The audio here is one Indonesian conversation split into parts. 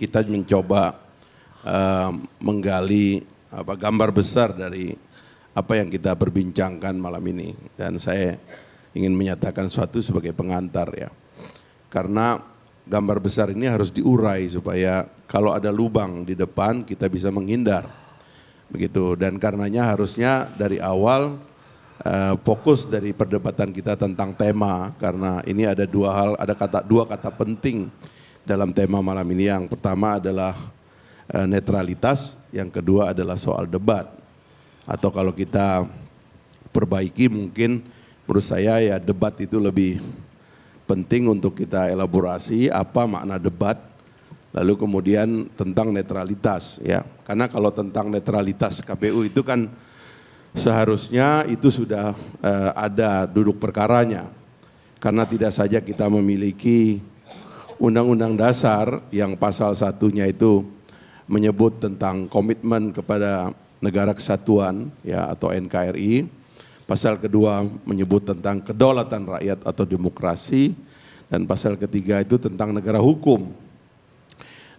kita mencoba menggali gambar besar dari apa yang kita perbincangkan malam ini. Dan saya ingin menyatakan suatu sebagai pengantar ya. Karena gambar besar ini harus diurai supaya kalau ada lubang di depan kita bisa menghindar. Begitu, dan karenanya harusnya dari awal fokus dari perdebatan kita tentang tema, karena ini ada dua kata penting dalam tema malam ini. Yang pertama adalah netralitas, yang kedua adalah soal debat. Atau kalau kita perbaiki mungkin menurut saya ya debat itu lebih penting untuk kita elaborasi apa makna debat, lalu kemudian tentang netralitas ya. Karena kalau tentang netralitas KPU itu kan seharusnya itu sudah ada duduk perkaranya. Karena tidak saja kita memiliki undang-undang dasar yang pasal satunya itu menyebut tentang komitmen kepada negara kesatuan ya atau NKRI. Pasal kedua menyebut tentang kedaulatan rakyat atau demokrasi, dan pasal ketiga itu tentang negara hukum.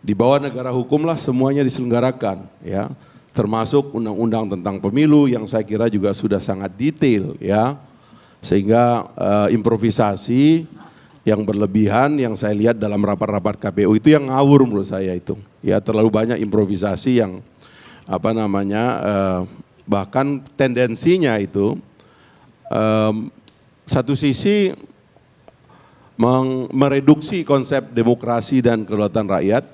Di bawah negara hukumlah semuanya diselenggarakan ya, termasuk undang-undang tentang pemilu yang saya kira juga sudah sangat detail ya. Sehingga improvisasi yang berlebihan yang saya lihat dalam rapat-rapat KPU itu yang ngawur menurut saya itu. Ya, terlalu banyak improvisasi yang bahkan tendensinya itu satu sisi mereduksi konsep demokrasi dan kedaulatan rakyat,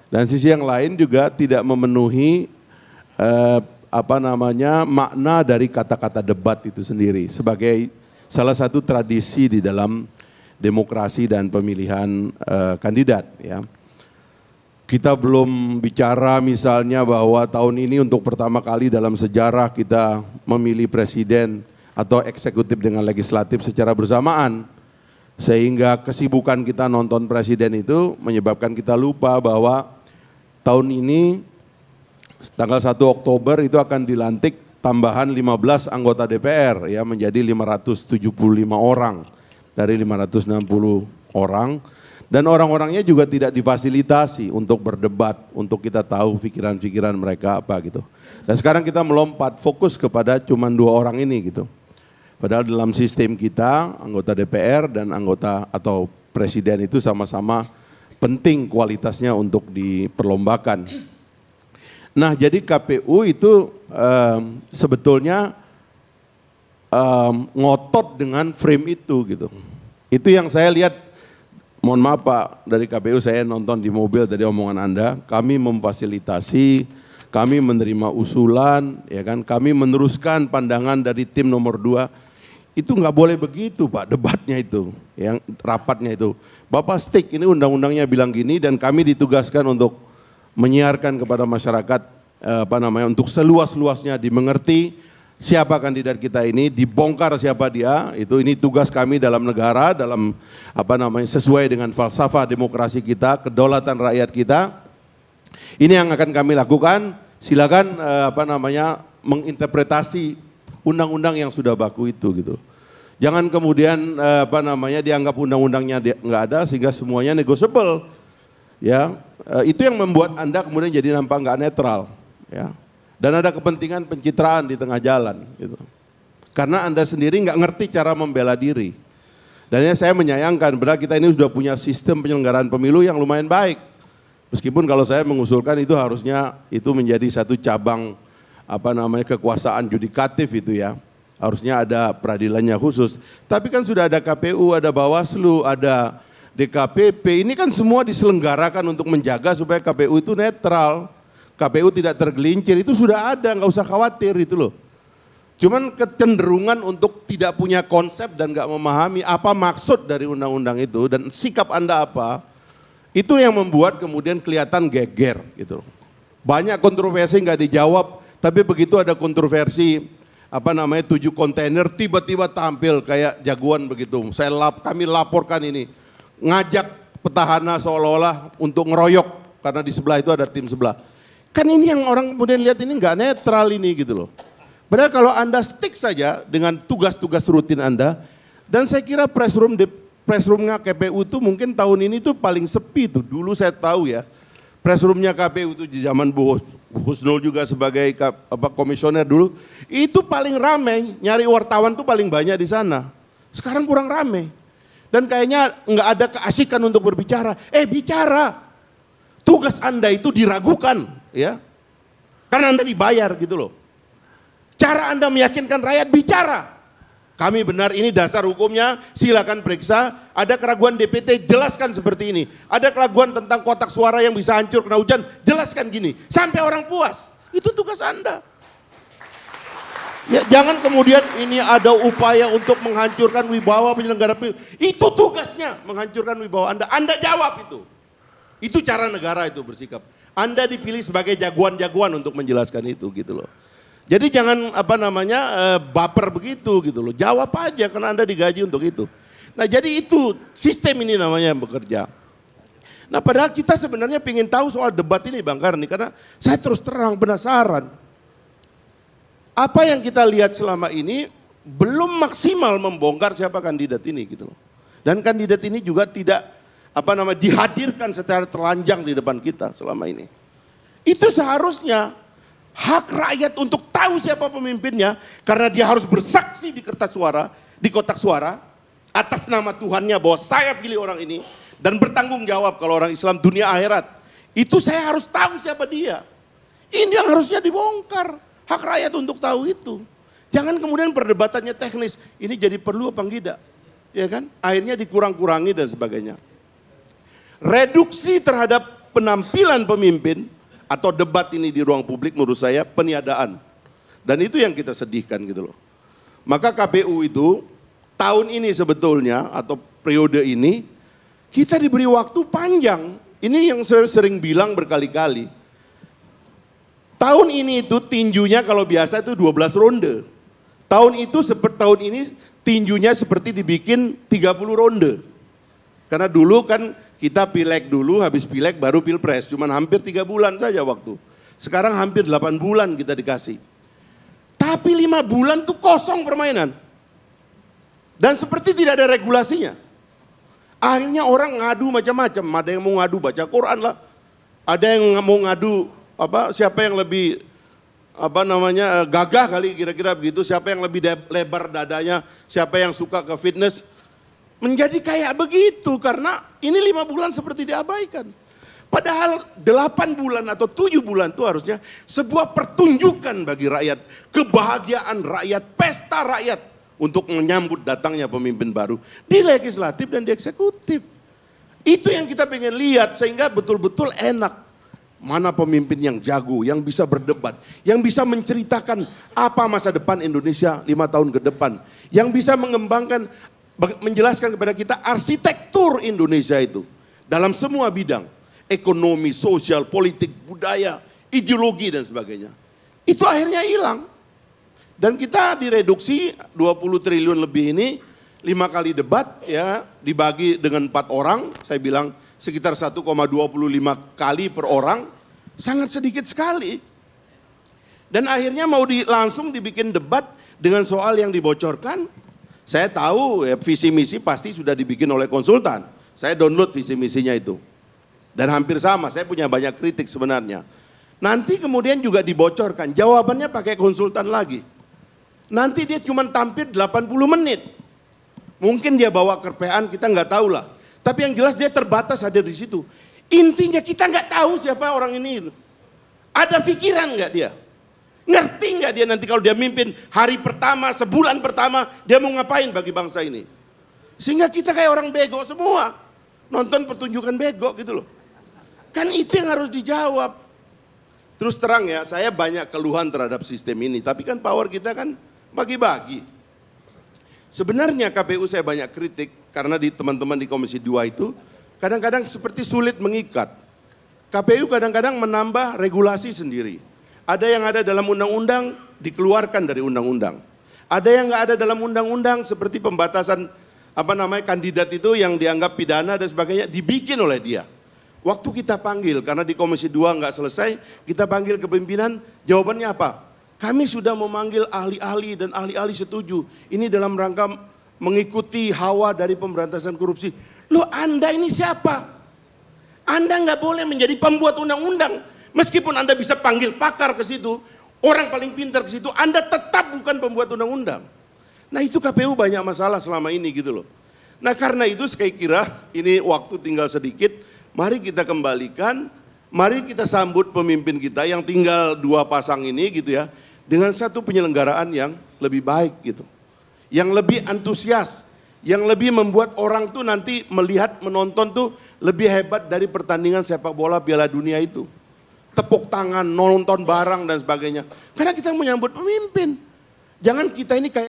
dan sisi yang lain juga tidak memenuhi makna dari kata-kata debat itu sendiri sebagai salah satu tradisi di dalam demokrasi dan pemilihan kandidat ya. Kita belum bicara misalnya bahwa tahun ini untuk pertama kali dalam sejarah kita memilih presiden atau eksekutif dengan legislatif secara bersamaan. Sehingga kesibukan kita nonton presiden itu menyebabkan kita lupa bahwa tahun ini tanggal 1 Oktober itu akan dilantik tambahan 15 anggota DPR ya, menjadi 575 orang dari 560 orang. Dan orang-orangnya juga tidak difasilitasi untuk berdebat, untuk kita tahu pikiran-pikiran mereka apa gitu. Dan sekarang kita melompat fokus kepada cuma 2 orang ini gitu. Padahal dalam sistem kita anggota DPR dan anggota atau presiden itu sama-sama penting kualitasnya untuk diperlombakan. Nah, jadi KPU itu sebetulnya ngotot dengan frame itu gitu. Itu yang saya lihat. Mohon maaf Pak, dari KPU saya nonton di mobil dari omongan Anda, kami memfasilitasi, kami menerima usulan, ya kan, kami meneruskan pandangan dari tim nomor 2. Itu nggak boleh begitu Pak, debatnya itu, yang rapatnya itu. Bapak stick, ini undang-undangnya bilang gini, dan kami ditugaskan untuk menyiarkan kepada masyarakat, untuk seluas-luasnya dimengerti, siapa kandidat kita ini, dibongkar siapa dia, ini tugas kami dalam negara, dalam sesuai dengan falsafah demokrasi kita, kedaulatan rakyat kita. Ini yang akan kami lakukan. Silakan menginterpretasi undang-undang yang sudah baku itu gitu. Jangan kemudian dianggap undang-undangnya nggak ada sehingga semuanya negotiable. Ya, itu yang membuat Anda kemudian jadi nampak nggak netral, ya. Dan ada kepentingan pencitraan di tengah jalan gitu. Karena Anda sendiri nggak ngerti cara membela diri. Dan ini saya menyayangkan, padahal kita ini sudah punya sistem penyelenggaraan pemilu yang lumayan baik. Meskipun kalau saya mengusulkan itu harusnya itu menjadi satu cabang kekuasaan yudikatif itu ya. Harusnya ada peradilannya khusus. Tapi kan sudah ada KPU, ada Bawaslu, ada DKPP. Ini kan semua diselenggarakan untuk menjaga supaya KPU itu netral. KPU tidak tergelincir, itu sudah ada, nggak usah khawatir itu loh. Cuman kecenderungan untuk tidak punya konsep dan nggak memahami apa maksud dari undang-undang itu dan sikap Anda apa, itu yang membuat kemudian kelihatan geger gitu. Banyak kontroversi nggak dijawab, tapi begitu ada kontroversi 7 kontainer tiba-tiba tampil kayak jagoan begitu. Kami laporkan ini, ngajak petahana seolah-olah untuk ngeroyok karena di sebelah itu ada tim sebelah. Kan ini yang orang kemudian lihat ini nggak netral ini gitu loh. Padahal kalau Anda stick saja dengan tugas-tugas rutin Anda, dan saya kira press roomnya KPU itu mungkin tahun ini tuh paling sepi tuh. Dulu saya tahu ya, press roomnya KPU itu di zaman Bu Husnul juga sebagai komisioner dulu, itu paling ramai, nyari wartawan tuh paling banyak di sana. Sekarang kurang ramai. Dan kayaknya nggak ada keasikan untuk berbicara. Bicara. Tugas Anda itu diragukan, ya. Karena Anda dibayar gitu loh. Cara Anda meyakinkan rakyat, bicara. Kami benar, ini dasar hukumnya, silakan periksa. Ada keraguan DPT, jelaskan seperti ini. Ada keraguan tentang kotak suara yang bisa hancur kena hujan, jelaskan gini. Sampai orang puas, itu tugas Anda. Ya, jangan kemudian ini ada upaya untuk menghancurkan wibawa penyelenggara pemilu. Itu tugasnya, menghancurkan wibawa Anda. Anda jawab itu. Itu cara negara itu bersikap. Anda dipilih sebagai jagoan-jagoan untuk menjelaskan itu gitu loh. Jadi jangan baper begitu gitu loh. Jawab aja karena Anda digaji untuk itu. Nah jadi itu sistem ini namanya yang bekerja. Nah padahal kita sebenarnya ingin tahu soal debat ini Bang Karni. Karena saya terus terang penasaran. Apa yang kita lihat selama ini belum maksimal membongkar siapa kandidat ini gitu loh. Dan kandidat ini juga tidak dihadirkan secara telanjang di depan kita selama ini. Itu seharusnya hak rakyat untuk tahu siapa pemimpinnya karena dia harus bersaksi di kertas suara, di kotak suara atas nama Tuhannya bahwa saya pilih orang ini dan bertanggung jawab kalau orang Islam dunia akhirat. Itu saya harus tahu siapa dia. Ini yang harusnya dibongkar. Hak rakyat untuk tahu itu. Jangan kemudian perdebatannya teknis. Ini jadi perlu apa enggak? Ya kan? Akhirnya dikurang-kurangi dan sebagainya. Reduksi terhadap penampilan pemimpin atau debat ini di ruang publik menurut saya peniadaan. Dan itu yang kita sedihkan gitu loh. Maka KPU itu tahun ini sebetulnya atau periode ini kita diberi waktu panjang. Ini yang saya sering bilang berkali-kali. Tahun ini itu tinjunya kalau biasa itu 12 ronde. Tahun ini tinjunya seperti dibikin 30 ronde. Karena dulu kan kita pileg dulu, habis pileg baru pilpres. Cuman hampir 3 bulan saja waktu. Sekarang hampir 8 bulan kita dikasih. Tapi 5 bulan tuh kosong permainan. Dan seperti tidak ada regulasinya. Akhirnya orang ngadu macam-macam. Ada yang mau ngadu baca Quran lah. Ada yang mau ngadu siapa yang lebih gagah kali kira-kira begitu. Siapa yang lebih lebar dadanya. Siapa yang suka ke fitness. Menjadi kayak begitu karena ini 5 bulan seperti diabaikan. Padahal 8 bulan atau 7 bulan itu harusnya sebuah pertunjukan bagi rakyat. Kebahagiaan rakyat, pesta rakyat untuk menyambut datangnya pemimpin baru di legislatif dan di eksekutif. Itu yang kita pengen lihat sehingga betul-betul enak. Mana pemimpin yang jago, yang bisa berdebat, yang bisa menceritakan apa masa depan Indonesia 5 tahun ke depan. Yang bisa mengembangkan, menjelaskan kepada kita arsitektur Indonesia itu dalam semua bidang, ekonomi, sosial, politik, budaya, ideologi dan sebagainya. Itu akhirnya hilang. Dan kita direduksi 20 triliun lebih ini 5 kali debat ya dibagi dengan 4 orang, saya bilang sekitar 1,25 kali per orang, sangat sedikit sekali. Dan akhirnya mau langsung dibikin debat dengan soal yang dibocorkan. Saya tahu ya, visi misi pasti sudah dibikin oleh konsultan. Saya download visi misinya itu. Dan hampir sama, saya punya banyak kritik sebenarnya. Nanti kemudian juga dibocorkan, jawabannya pakai konsultan lagi. Nanti dia cuma tampil 80 menit. Mungkin dia bawa kerpean, kita nggak tahu lah. Tapi yang jelas dia terbatas hadir di situ. Intinya kita nggak tahu siapa orang ini. Ada pikiran nggak dia? Ngerti nggak dia nanti kalau dia mimpin hari pertama, sebulan pertama, dia mau ngapain bagi bangsa ini? Sehingga kita kayak orang bego semua. Nonton pertunjukan bego gitu loh. Kan itu yang harus dijawab. Terus terang ya, saya banyak keluhan terhadap sistem ini. Tapi kan power kita kan bagi-bagi. Sebenarnya KPU saya banyak kritik karena di teman-teman di Komisi 2 itu kadang-kadang seperti sulit mengikat. KPU kadang-kadang menambah regulasi sendiri. Ada yang ada dalam undang-undang dikeluarkan dari undang-undang. Ada yang nggak ada dalam undang-undang seperti pembatasan kandidat itu yang dianggap pidana dan sebagainya dibikin oleh dia. Waktu kita panggil karena di Komisi 2 nggak selesai, kita panggil ke pimpinan, jawabannya apa? Kami sudah memanggil ahli-ahli dan ahli-ahli setuju. Ini dalam rangka mengikuti hawa dari pemberantasan korupsi. Loh Anda ini siapa? Anda nggak boleh menjadi pembuat undang-undang. Meskipun Anda bisa panggil pakar ke situ, orang paling pintar ke situ, Anda tetap bukan pembuat undang-undang. Nah itu KPU banyak masalah selama ini gitu loh. Nah karena itu saya kira ini waktu tinggal sedikit, mari kita kembalikan, mari kita sambut pemimpin kita yang tinggal 2 pasang ini gitu ya, dengan satu penyelenggaraan yang lebih baik gitu. Yang lebih antusias, yang lebih membuat orang tuh nanti melihat, menonton tuh lebih hebat dari pertandingan sepak bola Piala Dunia itu. Tepuk tangan, nonton bareng dan sebagainya. Karena kita menyambut pemimpin. Jangan kita ini kayak